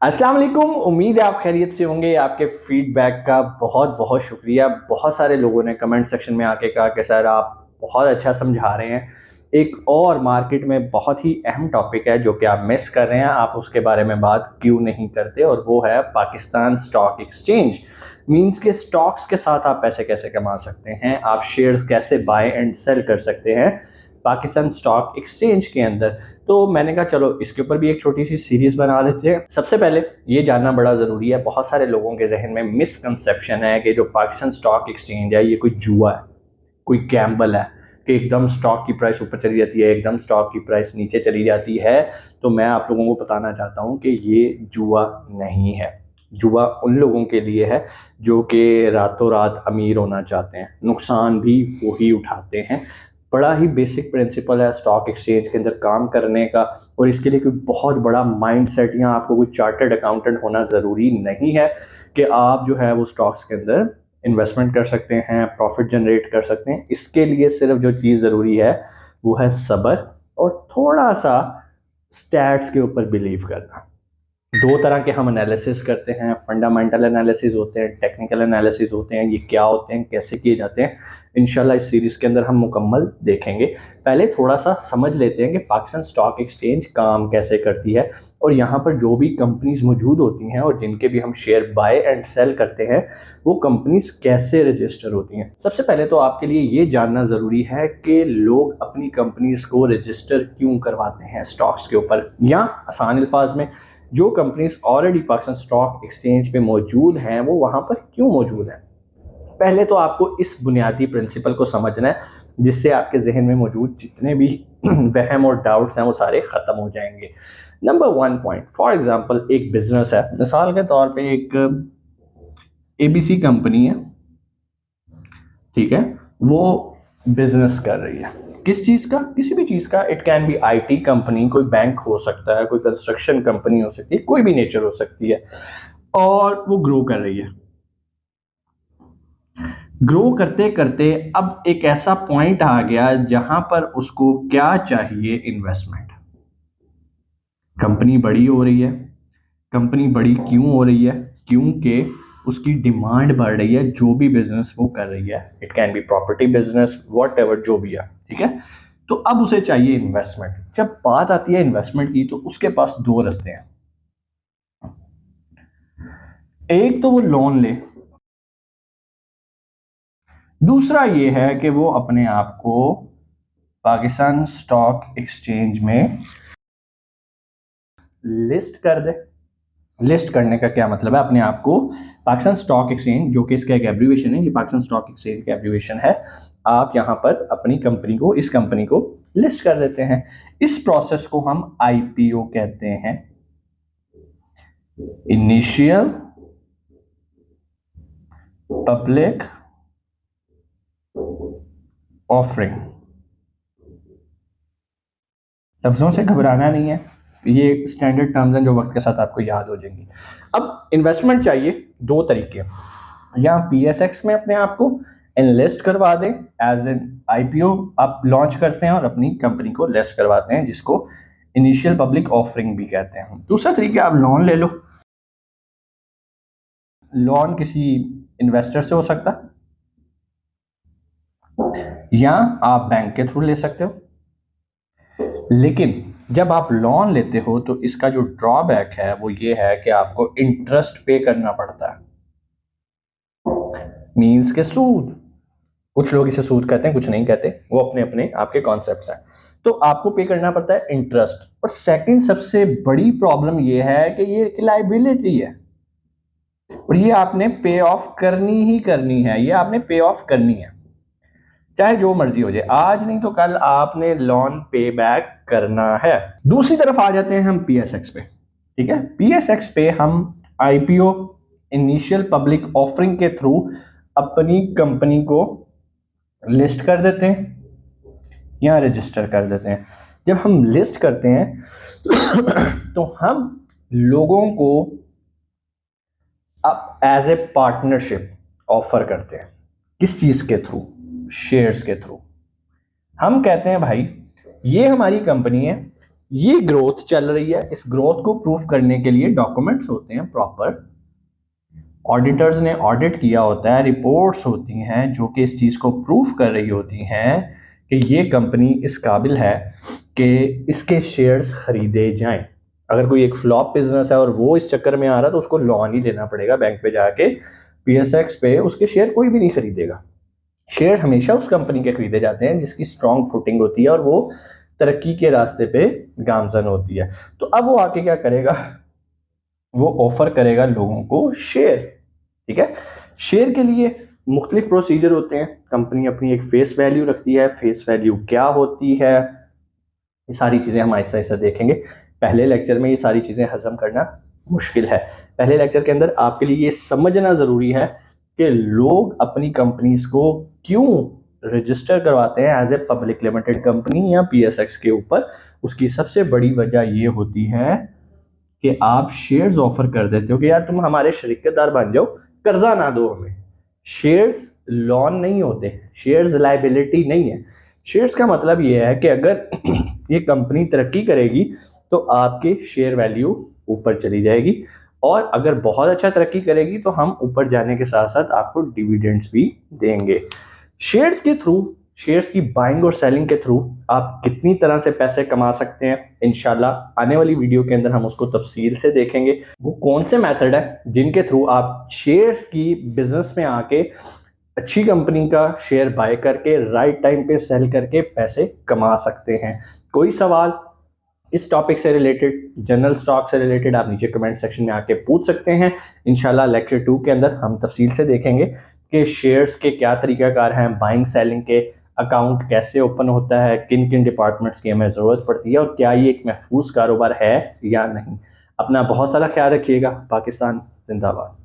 अस्सलाम वालेकुम। उम्मीद है आप खैरियत से होंगे। आपके फीडबैक का बहुत बहुत शुक्रिया। बहुत सारे लोगों ने कमेंट सेक्शन में आके कहा कि सर आप बहुत अच्छा समझा रहे हैं। एक और मार्केट में बहुत ही अहम टॉपिक है जो कि आप मिस कर रहे हैं, आप उसके बारे में बात क्यों नहीं करते, और वो है पाकिस्तान स्टॉक एक्सचेंज। मींस के स्टॉक्स के साथ आप पैसे कैसे कमा सकते हैं, आप शेयर्स कैसे बाय एंड सेल कर सकते हैं पाकिस्तान स्टॉक एक्सचेंज के अंदर। तो मैंने कहा चलो इसके ऊपर भी एक छोटी सी सीरीज बना लेते हैं। सबसे पहले ये जानना बड़ा ज़रूरी है, बहुत सारे लोगों के जहन में मिसकंसेप्शन है कि जो पाकिस्तान स्टॉक एक्सचेंज है ये कोई जुआ है, कोई गैम्बल है कि एकदम स्टॉक की प्राइस ऊपर चली जाती है, एकदम स्टॉक की प्राइस नीचे चली जाती है। तो मैं आप लोगों को बताना चाहता हूं कि ये जुआ नहीं है। जुआ उन लोगों के लिए है जो कि रातों रात अमीर होना चाहते हैं, नुकसान भी वही उठाते हैं। बड़ा ही बेसिक प्रिंसिपल है स्टॉक एक्सचेंज के अंदर काम करने का, और इसके लिए कोई बहुत बड़ा माइंड सेट या आपको कोई चार्टर्ड अकाउंटेंट होना ज़रूरी नहीं है कि आप जो है वो स्टॉक्स के अंदर इन्वेस्टमेंट कर सकते हैं, प्रॉफिट जनरेट कर सकते हैं। इसके लिए सिर्फ जो चीज़ ज़रूरी है वो है सब्र और थोड़ा सा स्टैट्स के ऊपर बिलीव करना। दो तरह के हम एनालिसिस करते हैं, फंडामेंटल एनालिसिस होते हैं, टेक्निकल एनालिसिस होते हैं। ये क्या होते हैं, कैसे किए जाते हैं, इंशाल्लाह इस सीरीज के अंदर हम मुकम्मल देखेंगे। पहले थोड़ा सा समझ लेते हैं कि पाकिस्तान स्टॉक एक्सचेंज काम कैसे करती है, और यहाँ पर जो भी कंपनीज मौजूद होती हैं और जिनके भी हम शेयर बाय एंड सेल करते हैं वो कंपनीज कैसे रजिस्टर होती हैं। सबसे पहले तो आपके लिए ये जानना ज़रूरी है कि लोग अपनी कंपनीज को रजिस्टर क्यों करवाते हैं स्टॉक्स के ऊपर, या आसान अल्फाज में जो companies already Pakistan stock exchange पे मौजूद हैं वो वहां पर क्यों मौजूद हैं। पहले तो आपको इस बुनियादी प्रिंसिपल को समझना है, जिससे आपके जहन में मौजूद जितने भी वहम और डाउट्स हैं वो सारे खत्म हो जाएंगे। Number one point, for example एक बिजनेस है, मिसाल के तौर पे एक एबीसी कंपनी है, ठीक है। वो बिजनेस कर रही है किस चीज का, किसी भी चीज का। It can be IT company, कोई बैंक हो सकता है, कोई कंस्ट्रक्शन कंपनी हो सकती है, कोई भी नेचर हो सकती है, और वो ग्रो कर रही है। ग्रो करते करते अब एक ऐसा पॉइंट आ गया जहां पर उसको क्या चाहिए, इन्वेस्टमेंट। कंपनी बड़ी हो रही है। कंपनी बड़ी क्यों हो रही है, क्योंकि उसकी डिमांड बढ़ रही है। जो भी बिजनेस वो कर रही है, it can be property business, what ever जो भी है, ठीक है। तो अब उसे चाहिए इन्वेस्टमेंट। जब बात आती है इन्वेस्टमेंट की तो उसके पास दो रास्ते हैं। एक तो वो लोन ले, दूसरा ये है कि वो अपने आप को पाकिस्तान स्टॉक एक्सचेंज में लिस्ट कर दे। लिस्ट करने का क्या मतलब है, अपने आप को पाकिस्तान स्टॉक एक्सचेंज, जो कि इसका एक एब्रीवेशन है, ये पाकिस्तान स्टॉक एक्सचेंज का एब्रीवेशन है। आप यहां पर अपनी कंपनी को, इस कंपनी को लिस्ट कर देते हैं। इस प्रोसेस को हम आईपीओ कहते हैं, इनिशियल पब्लिक ऑफरिंग। लफ्जों से घबराना नहीं है, ये स्टैंडर्ड टर्म्स हैं जो वक्त के साथ आपको याद हो जाएंगी। अब इन्वेस्टमेंट चाहिए दो तरीके, या पीएसएक्स में अपने आप को इनलिस्ट करवा दें, एज एन आईपीओ आप लॉन्च करते हैं और अपनी कंपनी को लिस्ट करवाते हैं, जिसको इनिशियल पब्लिक ऑफरिंग भी कहते हैं। दूसरा तरीका, आप लोन ले लो। लोन किसी इन्वेस्टर से हो सकता है, या आप बैंक के थ्रू ले सकते हो। लेकिन जब आप लोन लेते हो तो इसका जो ड्रॉबैक है वो ये है कि आपको इंटरेस्ट पे करना पड़ता है, मींस के सूद। कुछ लोग इसे सूद कहते हैं, कुछ नहीं कहते, वो अपने अपने आपके कॉन्सेप्ट्स हैं। तो आपको पे करना पड़ता है इंटरेस्ट। और सेकंड सबसे बड़ी प्रॉब्लम ये है कि ये लाइबिलिटी है, और ये आपने पे ऑफ करनी ही करनी है, ये आपने पे ऑफ करनी है, चाहे जो मर्जी हो जाए। आज नहीं तो कल आपने लोन पे बैक करना है। दूसरी तरफ आ जाते हैं हम पीएसएक्स पे, ठीक है। पीएसएक्स पे हम आईपीओ, इनिशियल पब्लिक ऑफरिंग के थ्रू अपनी कंपनी को लिस्ट कर देते हैं या रजिस्टर कर देते हैं। जब हम लिस्ट करते हैं तो हम लोगों को अब एज ए पार्टनरशिप ऑफर करते हैं। किस चीज के थ्रू, शेयर्स के थ्रू। हम कहते हैं भाई ये हमारी कंपनी है, ये ग्रोथ चल रही है, इस ग्रोथ को प्रूव करने के लिए डॉक्यूमेंट्स होते हैं प्रॉपर, ऑडिटर्स ने ऑडिट किया होता है, रिपोर्ट्स होती हैं जो कि इस चीज़ को प्रूव कर रही होती हैं कि ये कंपनी इस काबिल है कि इसके शेयर्स खरीदे जाएं। अगर कोई एक फ्लॉप बिजनेस है और वो इस चक्कर में आ रहा है तो उसको लोन ही लेना पड़ेगा बैंक पे जाके, पीएसएक्स पे उसके शेयर कोई भी नहीं खरीदेगा। शेयर हमेशा उस कंपनी के खरीदे जाते हैं जिसकी स्ट्रॉन्ग फुटिंग होती है और वो तरक्की के रास्ते पे गामजन होती है। तो अब वो आके क्या करेगा, वो ऑफर करेगा लोगों को शेयर। ठीक है, शेयर के लिए मुख्तलिफ प्रोसीजर होते हैं, कंपनी अपनी एक फेस वैल्यू रखती है, फेस वैल्यू क्या होती है, ये सारी चीज़ें हम आहिस्ता आहिस्ता देखेंगे। पहले लेक्चर में ये सारी चीज़ें हजम करना मुश्किल है। पहले लेक्चर के अंदर आपके लिए ये समझना ज़रूरी है कि लोग अपनी कंपनीज को क्यों रजिस्टर करवाते हैं as a public limited company या पीएसएक्स के ऊपर। उसकी सबसे बड़ी वजह ये होती है कि आप शेयर्स ऑफर कर देते हो कि यार तुम हमारे शरीकदार बन जाओ, कर्जा ना दो हमें। शेयर्स लोन नहीं होते, शेयर्स लाइबिलिटी नहीं है। शेयर्स का मतलब ये है कि अगर ये कंपनी तरक्की करेगी तो आपके शेयर वैल्यू ऊपर चली जाएगी, और अगर बहुत अच्छा तरक्की करेगी तो हम ऊपर जाने के साथ साथ आपको डिविडेंड्स भी देंगे। शेयर्स के थ्रू, शेयर्स की बाइंग और सेलिंग के थ्रू आप कितनी तरह से पैसे कमा सकते हैं, इंशाल्लाह आने वाली वीडियो के अंदर हम उसको तफसील से देखेंगे। वो कौन से मेथड है जिनके थ्रू आप शेयर्स की बिजनेस में आके अच्छी कंपनी का शेयर बाय करके राइट टाइम पे सेल करके पैसे कमा सकते हैं। कोई सवाल इस टॉपिक से रिलेटेड, जनरल स्टॉक से रिलेटेड, आप नीचे कमेंट सेक्शन में आके पूछ सकते हैं। इंशाल्लाह लेक्चर 2 के अंदर हम तफसील से देखेंगे कि शेयर्स के क्या तरीकाकार हैं, बाइंग सेलिंग के, अकाउंट कैसे ओपन होता है, किन किन डिपार्टमेंट्स की हमें ज़रूरत पड़ती है और क्या ये एक महफूज कारोबार है या नहीं। अपना बहुत सारा ख्याल रखिएगा। पाकिस्तान जिंदाबाद।